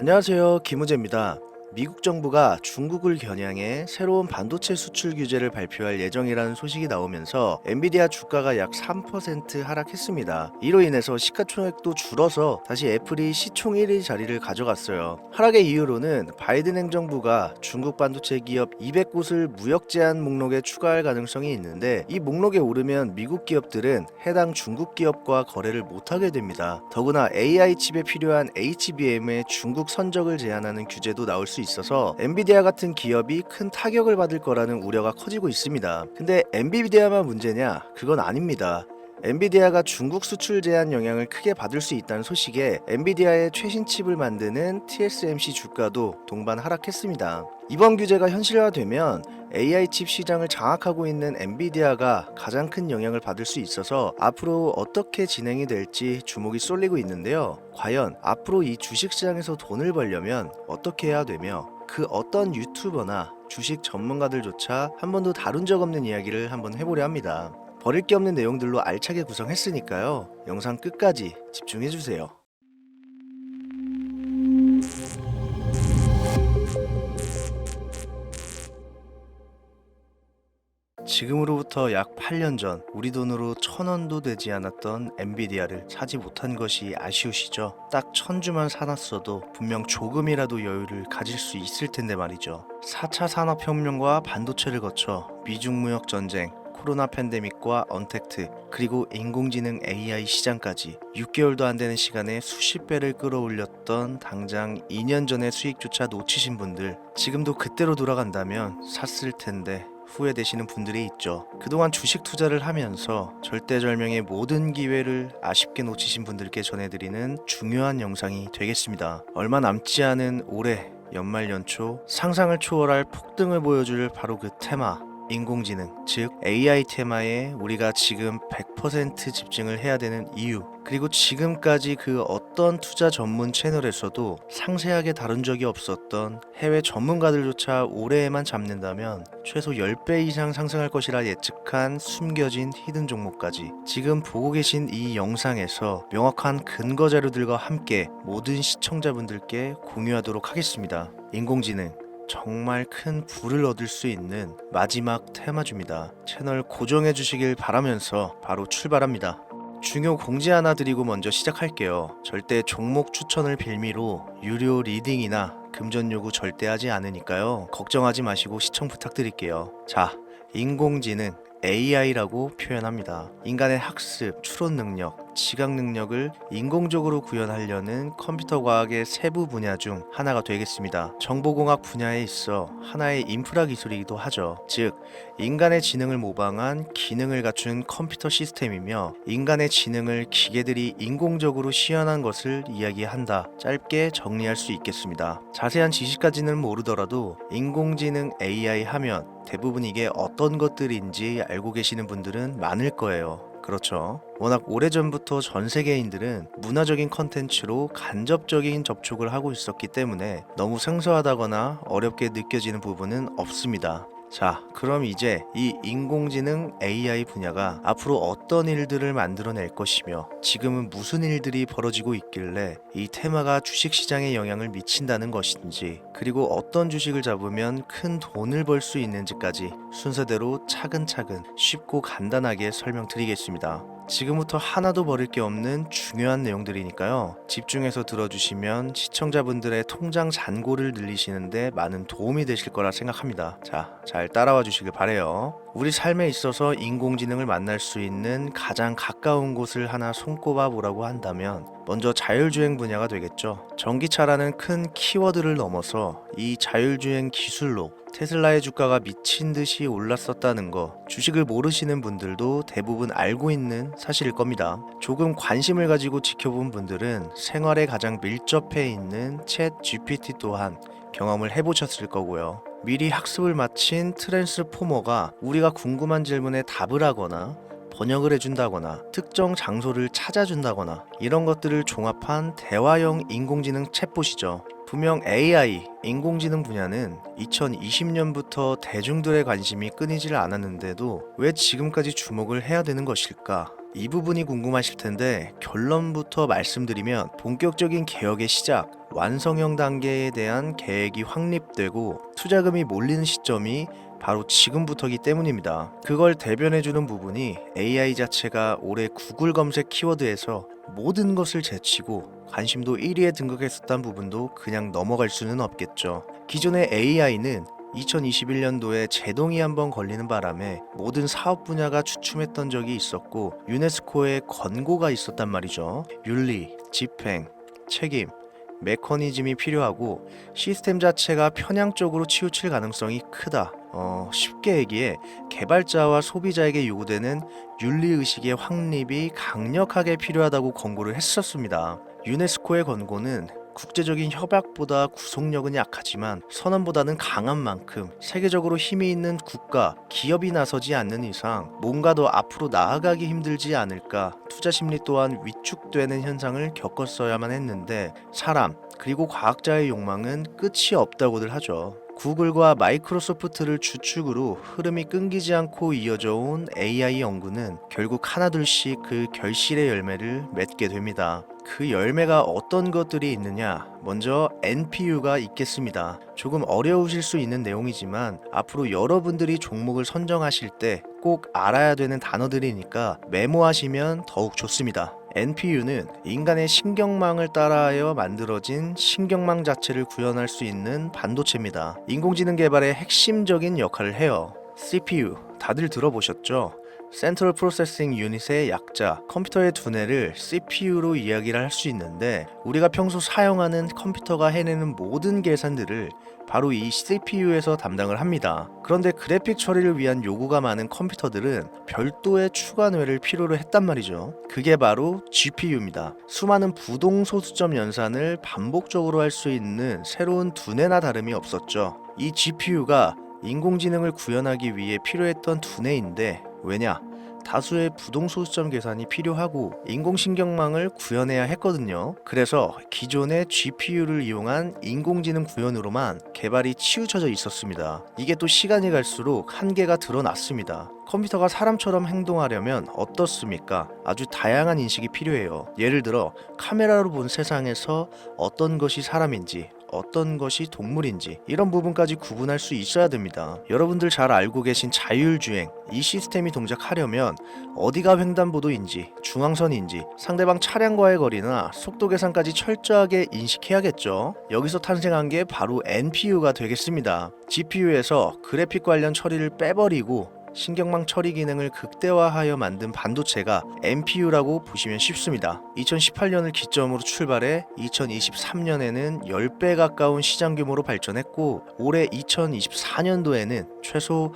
안녕하세요. 김우재입니다. 미국 정부가 중국을 겨냥해 새로운 반도체 수출 규제를 발표할 예정이라는 소식이 나오면서 엔비디아 주가가 약 3% 하락했습니다. 이로 인해서 시가총액도 줄어서 다시 애플이 시총 1위 자리를 가져갔어요. 하락의 이유로는 바이든 행정부가 중국 반도체 기업 200곳을 무역 제한 목록에 추가할 가능성이 있는데, 이 목록에 오르면 미국 기업들은 해당 중국 기업과 거래를 못하게 됩니다. 더구나 AI 칩에 필요한 HBM의 중국 선적을 제한하는 규제도 나올 수 있어서 엔비디아 같은 기업이 큰 타격을 받을 거라는 우려가 커지고 있습니다. 근데 엔비디아만 문제냐? 그건 아닙니다. 엔비디아가 중국 수출 제한 영향을 크게 받을 수 있다는 소식에 엔비디아의 최신 칩을 만드는 TSMC 주가도 동반 하락했습니다. 이번 규제가 현실화되면 AI 칩 시장을 장악하고 있는 엔비디아가 가장 큰 영향을 받을 수 있어서 앞으로 어떻게 진행이 될지 주목이 쏠리고 있는데요. 과연 앞으로 이 주식시장에서 돈을 벌려면 어떻게 해야 되며, 그 어떤 유튜버나 주식 전문가들조차 한 번도 다룬 적 없는 이야기를 한번 해보려 합니다. 버릴 게 없는 내용들로 알차게 구성했으니까요. 영상 끝까지 집중해주세요. 지금으로부터 약 8년 전 우리 돈으로 1,000원도 되지 않았던 엔비디아를 사지 못한 것이 아쉬우시죠? 딱 1,000주만 사놨어도 분명 조금이라도 여유를 가질 수 있을 텐데 말이죠. 4차 산업혁명과 반도체를 거쳐 미중 무역 전쟁, 코로나 팬데믹과 언택트, 그리고 인공지능 AI 시장까지 6개월도 안 되는 시간에 수십 배를 끌어올렸던 당장 2년 전의 수익조차 놓치신 분들, 지금도 그때로 돌아간다면 샀을 텐데 후회되시는 분들이 있죠. 그동안 주식 투자를 하면서 절대절명의 모든 기회를 아쉽게 놓치신 분들께 전해드리는 중요한 영상이 되겠습니다. 얼마 남지 않은 올해 연말 연초 상상을 초월할 폭등을 보여줄 바로 그 테마, 인공지능, 즉 AI 테마에 우리가 지금 100% 집중을 해야 되는 이유, 그리고 지금까지 그 어떤 투자 전문 채널에서도 상세하게 다룬 적이 없었던 해외 전문가들조차 올해에만 잡는다면 최소 10배 이상 상승할 것이라 예측한 숨겨진 히든 종목까지 지금 보고 계신 이 영상에서 명확한 근거 자료들과 함께 모든 시청자분들께 공유하도록 하겠습니다. 인공지능, 정말 큰 부를 얻을 수 있는 마지막 테마주입니다. 채널 고정해 주시길 바라면서 바로 출발합니다. 중요 공지 하나 드리고 먼저 시작할게요. 절대 종목 추천을 빌미로 유료 리딩이나 금전 요구 절대 하지 않으니까요. 걱정하지 마시고 시청 부탁드릴게요. 자, 인공지능 AI라고 표현합니다. 인간의 학습, 추론 능력, 지각 능력을 인공적으로 구현하려는 컴퓨터 과학의 세부 분야 중 하나가 되겠습니다. 정보공학 분야에 있어 하나의 인프라 기술이기도 하죠. 즉, 인간의 지능을 모방한 기능을 갖춘 컴퓨터 시스템이며, 인간의 지능을 기계들이 인공적으로 시연한 것을 이야기한다. 짧게 정리할 수 있겠습니다. 자세한 지식까지는 모르더라도 인공지능 AI 하면 대부분 이게 어떤 것들인지 알고 계시는 분들은 많을 거예요. 그렇죠. 워낙 오래전부터 전 세계인들은 문화적인 컨텐츠로 간접적인 접촉을 하고 있었기 때문에 너무 생소하다거나 어렵게 느껴지는 부분은 없습니다. 자, 그럼 이제 이 인공지능 AI 분야가 앞으로 어떤 일들을 만들어낼 것이며, 지금은 무슨 일들이 벌어지고 있길래 이 테마가 주식시장에 영향을 미친다는 것인지, 그리고 어떤 주식을 잡으면 큰 돈을 벌 수 있는지까지 순서대로 차근차근 쉽고 간단하게 설명드리겠습니다. 지금부터 하나도 버릴 게 없는 중요한 내용들이니까요. 집중해서 들어주시면 시청자분들의 통장 잔고를 늘리시는데 많은 도움이 되실 거라 생각합니다. 자, 잘 따라와 주시길 바래요. 우리 삶에 있어서 인공지능을 만날 수 있는 가장 가까운 곳을 하나 손꼽아 보라고 한다면 먼저 자율주행 분야가 되겠죠. 전기차라는 큰 키워드를 넘어서 이 자율주행 기술로 테슬라의 주가가 미친 듯이 올랐었다는 거, 주식을 모르시는 분들도 대부분 알고 있는 사실일 겁니다. 조금 관심을 가지고 지켜본 분들은 생활에 가장 밀접해 있는 챗 GPT 또한 경험을 해보셨을 거고요. 미리 학습을 마친 트랜스포머가 우리가 궁금한 질문에 답을 하거나 번역을 해준다거나 특정 장소를 찾아준다거나 이런 것들을 종합한 대화형 인공지능 챗봇이죠. 분명 AI, 인공지능 분야는 2020년부터 대중들의 관심이 끊이질 않았는데도 왜 지금까지 주목을 해야 되는 것일까? 이 부분이 궁금하실 텐데 결론부터 말씀드리면 본격적인 개혁의 시작, 완성형 단계에 대한 계획이 확립되고 투자금이 몰리는 시점이 바로 지금부터기 때문입니다. 그걸 대변해주는 부분이 AI 자체가 올해 구글 검색 키워드에서 모든 것을 제치고 관심도 1위에 등극했었던 부분도 그냥 넘어갈 수는 없겠죠. 기존의 AI는 2021년도에 제동이 한번 걸리는 바람에 모든 사업 분야가 주춤했던 적이 있었고 유네스코의 권고가 있었단 말이죠. 윤리, 집행, 책임, 메커니즘이 필요하고 시스템 자체가 편향적으로 치우칠 가능성이 크다. 쉽게 얘기해 개발자와 소비자에게 요구되는 윤리의식의 확립이 강력하게 필요하다고 권고를 했었습니다. 유네스코의 권고는 국제적인 협약보다 구속력은 약하지만 선언보다는 강한 만큼 세계적으로 힘이 있는 국가, 기업이 나서지 않는 이상 뭔가 더 앞으로 나아가기 힘들지 않을까, 투자 심리 또한 위축되는 현상을 겪었어야만 했는데 사람, 그리고 과학자의 욕망은 끝이 없다고들 하죠. 구글과 마이크로소프트를 주축으로 흐름이 끊기지 않고 이어져 온 AI 연구는 결국 하나둘씩 그 결실의 열매를 맺게 됩니다. 그 열매가 어떤 것들이 있느냐? 먼저 NPU가 있겠습니다. 조금 어려우실 수 있는 내용이지만 앞으로 여러분들이 종목을 선정하실 때 꼭 알아야 되는 단어들이니까 메모하시면 더욱 좋습니다. NPU는 인간의 신경망을 따라하여 만들어진 신경망 자체를 구현할 수 있는 반도체입니다. 인공지능 개발의 핵심적인 역할을 해요. CPU 다들 들어보셨죠? 센트럴 프로세싱 유닛의 약자, 컴퓨터의 두뇌를 CPU로 이야기를 할 수 있는데 우리가 평소 사용하는 컴퓨터가 해내는 모든 계산들을 바로 이 CPU에서 담당을 합니다. 그런데 그래픽 처리를 위한 요구가 많은 컴퓨터들은 별도의 추가 뇌를 필요로 했단 말이죠. 그게 바로 GPU입니다. 수많은 부동소수점 연산을 반복적으로 할 수 있는 새로운 두뇌나 다름이 없었죠. 이 GPU가 인공지능을 구현하기 위해 필요했던 두뇌인데 왜냐? 다수의 부동소수점 계산이 필요하고 인공신경망을 구현해야 했거든요. 그래서 기존의 GPU를 이용한 인공지능 구현으로만 개발이 치우쳐져 있었습니다. 이게 또 시간이 갈수록 한계가 드러났습니다. 컴퓨터가 사람처럼 행동하려면 어떻습니까? 아주 다양한 인식이 필요해요. 예를 들어 카메라로 본 세상에서 어떤 것이 사람인지 어떤 것이 동물인지 이런 부분까지 구분할 수 있어야 됩니다. 여러분들 잘 알고 계신 자율주행, 이 시스템이 동작하려면 어디가 횡단보도인지 중앙선인지 상대방 차량과의 거리나 속도 계산까지 철저하게 인식해야겠죠. 여기서 탄생한 게 바로 NPU가 되겠습니다. GPU에서 그래픽 관련 처리를 빼버리고 신경망 처리 기능을 극대화하여 만든 반도체가 NPU라고 보시면 쉽습니다. 2018년을 기점으로 출발해 2023년에는 10배 가까운 시장 규모로 발전했고 올해 2024년도에는 최소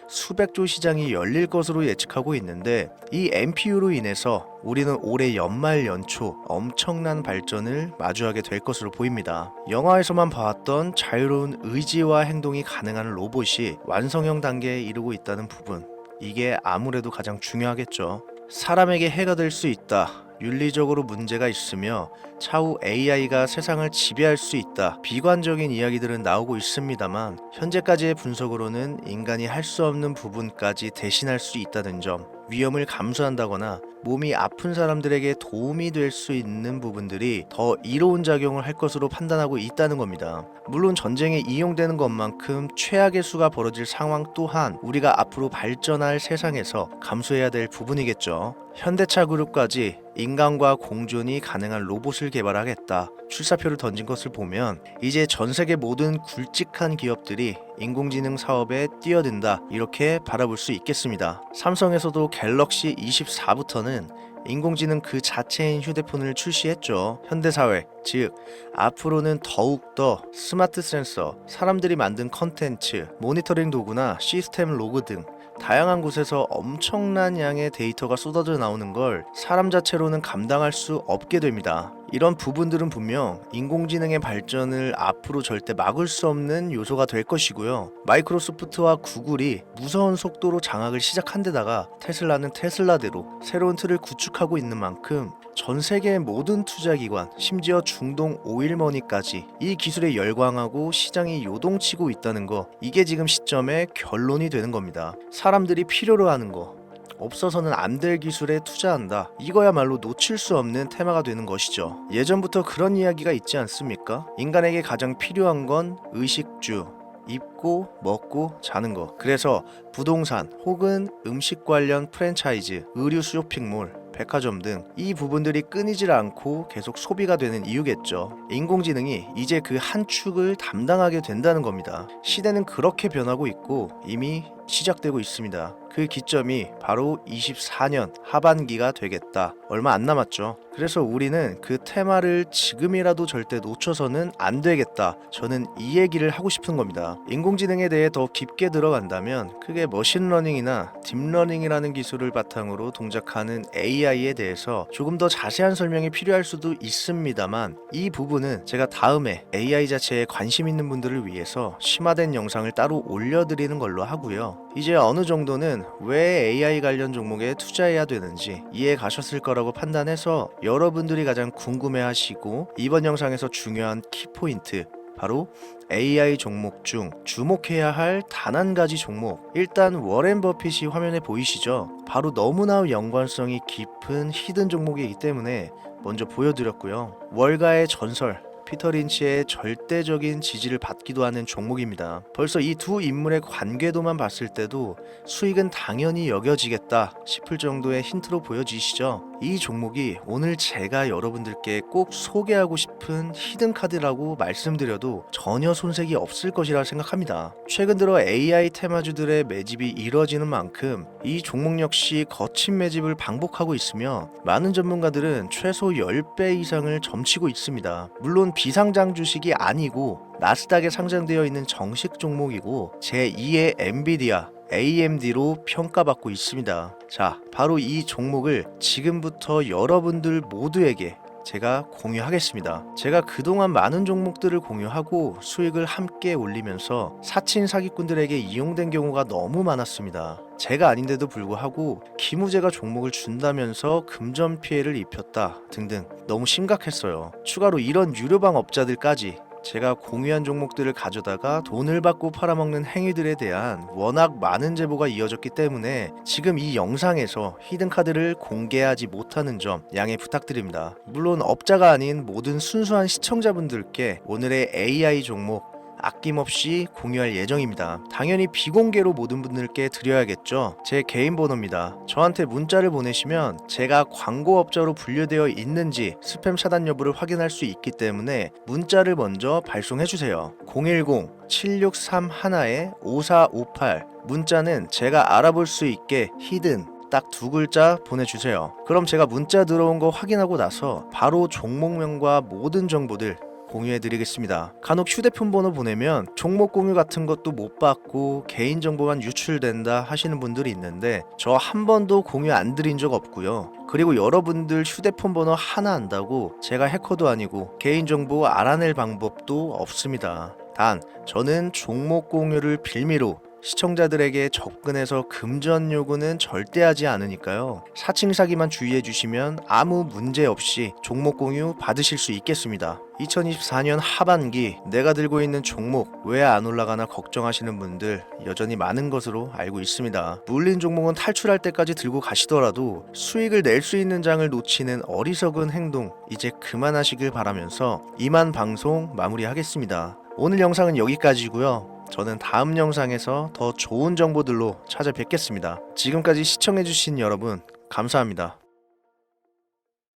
수백조 시장이 열릴 것으로 예측하고 있는데 이 NPU로 인해서 우리는 올해 연말 연초 엄청난 발전을 마주하게 될 것으로 보입니다. 영화에서만 봐왔던 자유로운 의지와 행동이 가능한 로봇이 완성형 단계에 이르고 있다는 부분, 이게 아무래도 가장 중요하겠죠. 사람에게 해가 될 수 있다. 윤리적으로 문제가 있으며 차후 AI가 세상을 지배할 수 있다. 비관적인 이야기들은 나오고 있습니다만 현재까지의 분석으로는 인간이 할 수 없는 부분까지 대신할 수 있다는 점, 위험을 감수한다거나 몸이 아픈 사람들에게 도움이 될 수 있는 부분들이 더 이로운 작용을 할 것으로 판단하고 있다는 겁니다. 물론 전쟁에 이용되는 것만큼 최악의 수가 벌어질 상황 또한 우리가 앞으로 발전할 세상에서 감수해야 될 부분이겠죠. 현대차 그룹까지 인간과 공존이 가능한 로봇을 개발하겠다 출사표를 던진 것을 보면 이제 전 세계 모든 굵직한 기업들이 인공지능 사업에 뛰어든다 이렇게 바라볼 수 있겠습니다. 삼성에서도 갤럭시 24부터는 인공지능 그 자체인 휴대폰을 출시했죠. 현대사회, 즉 앞으로는 더욱더 스마트 센서, 사람들이 만든 컨텐츠, 모니터링 도구나 시스템 로그 등 다양한 곳에서 엄청난 양의 데이터가 쏟아져 나오는 걸 사람 자체로는 감당할 수 없게 됩니다. 이런 부분들은 분명 인공지능의 발전을 앞으로 절대 막을 수 없는 요소가 될 것이고요. 마이크로소프트와 구글이 무서운 속도로 장악을 시작한 데다가 테슬라는 테슬라대로 새로운 틀을 구축하고 있는 만큼 전 세계의 모든 투자기관, 심지어 중동 오일머니까지 이 기술에 열광하고 시장이 요동치고 있다는 거, 이게 지금 시점의 결론이 되는 겁니다. 사람들이 필요로 하는 거, 없어서는 안 될 기술에 투자한다. 이거야말로 놓칠 수 없는 테마가 되는 것이죠. 예전부터 그런 이야기가 있지 않습니까? 인간에게 가장 필요한 건 의식주, 입고 먹고 자는 거. 그래서 부동산 혹은 음식 관련 프랜차이즈, 의류 쇼핑몰, 백화점 등 이 부분들이 끊이질 않고 계속 소비가 되는 이유겠죠. 인공지능이 이제 그 한 축을 담당하게 된다는 겁니다. 시대는 그렇게 변하고 있고 이미 시작되고 있습니다. 그 기점이 바로 24년 하반기가 되겠다. 얼마 안 남았죠. 그래서 우리는 그 테마를 지금이라도 절대 놓쳐서는 안 되겠다. 저는 이 얘기를 하고 싶은 겁니다. 인공지능에 대해 더 깊게 들어간다면 그게 머신러닝이나 딥러닝이라는 기술을 바탕으로 동작하는 AI에 대해서 조금 더 자세한 설명이 필요할 수도 있습니다만 이 부분은 제가 다음에 AI 자체에 관심 있는 분들을 위해서 심화된 영상을 따로 올려드리는 걸로 하고요. 이제 어느 정도는 왜 AI 관련 종목에 투자해야 되는지 이해 가셨을 거라고 판단해서 여러분들이 가장 궁금해하시고 이번 영상에서 중요한 키포인트, 바로 AI 종목 중 주목해야 할 단 한 가지 종목. 일단 워렌 버핏이 화면에 보이시죠? 바로 너무나 연관성이 깊은 히든 종목이기 때문에 먼저 보여드렸고요. 월가의 전설, 피터 린치의 절대적인 지지를 받기도 하는 종목입니다. 벌써 이 두 인물의 관계도만 봤을 때도 수익은 당연히 여겨지겠다 싶을 정도의 힌트로 보여지시죠? 이 종목이 오늘 제가 여러분들께 꼭 소개하고 싶은 히든 카드라고 말씀드려도 전혀 손색이 없을 것이라 생각합니다. 최근 들어 AI 테마주들의 매집이 이뤄지는 만큼 이 종목 역시 거친 매집을 반복하고 있으며 많은 전문가들은 최소 10배 이상을 점치고 있습니다. 물론 비상장 주식이 아니고 나스닥에 상장되어 있는 정식 종목이고 제2의 엔비디아, AMD로 평가받고 있습니다. 자, 바로 이 종목을 지금부터 여러분들 모두에게 제가 공유하겠습니다. 제가 그동안 많은 종목들을 공유하고 수익을 함께 올리면서 사친 사기꾼들에게 이용된 경우가 너무 많았습니다. 제가 아닌데도 불구하고 기무제가 종목을 준다면서 금전 피해를 입혔다 등등 너무 심각했어요. 추가로 이런 유료방 업자들까지 제가 공유한 종목들을 가져다가 돈을 받고 팔아먹는 행위들에 대한 워낙 많은 제보가 이어졌기 때문에 지금 이 영상에서 히든카드를 공개하지 못하는 점 양해 부탁드립니다. 물론 업자가 아닌 모든 순수한 시청자분들께 오늘의 AI 종목 아낌없이 공유할 예정입니다. 당연히 비공개로 모든 분들께 드려야겠죠. 제 개인 번호입니다. 저한테 문자를 보내시면 제가 광고업자로 분류되어 있는지 스팸 차단 여부를 확인할 수 있기 때문에 문자를 먼저 발송해주세요. 010-7631-5458 문자는 제가 알아볼 수 있게 히든 딱 두 글자 보내주세요. 그럼 제가 문자 들어온 거 확인하고 나서 바로 종목명과 모든 정보들 공유해드리겠습니다. 간혹 휴대폰 번호 보내면 종목 공유 같은 것도 못 받고 개인정보만 유출된다 하시는 분들이 있는데 저 한 번도 공유 안 드린 적 없고요. 그리고 여러분들 휴대폰 번호 하나 안다고 제가 해커도 아니고 개인정보 알아낼 방법도 없습니다. 단 저는 종목 공유를 빌미로 시청자들에게 접근해서 금전 요구는 절대 하지 않으니까요. 사칭 사기만 주의해 주시면 아무 문제 없이 종목 공유 받으실 수 있겠습니다. 2024년 하반기 내가 들고 있는 종목 왜 안 올라가나 걱정하시는 분들 여전히 많은 것으로 알고 있습니다. 물린 종목은 탈출할 때까지 들고 가시더라도 수익을 낼 수 있는 장을 놓치는 어리석은 행동 이제 그만하시길 바라면서 이만 방송 마무리하겠습니다. 오늘 영상은 여기까지고요. 저는 다음 영상에서 더 좋은 정보들로 찾아뵙겠습니다. 지금까지 시청해주신 여러분 감사합니다.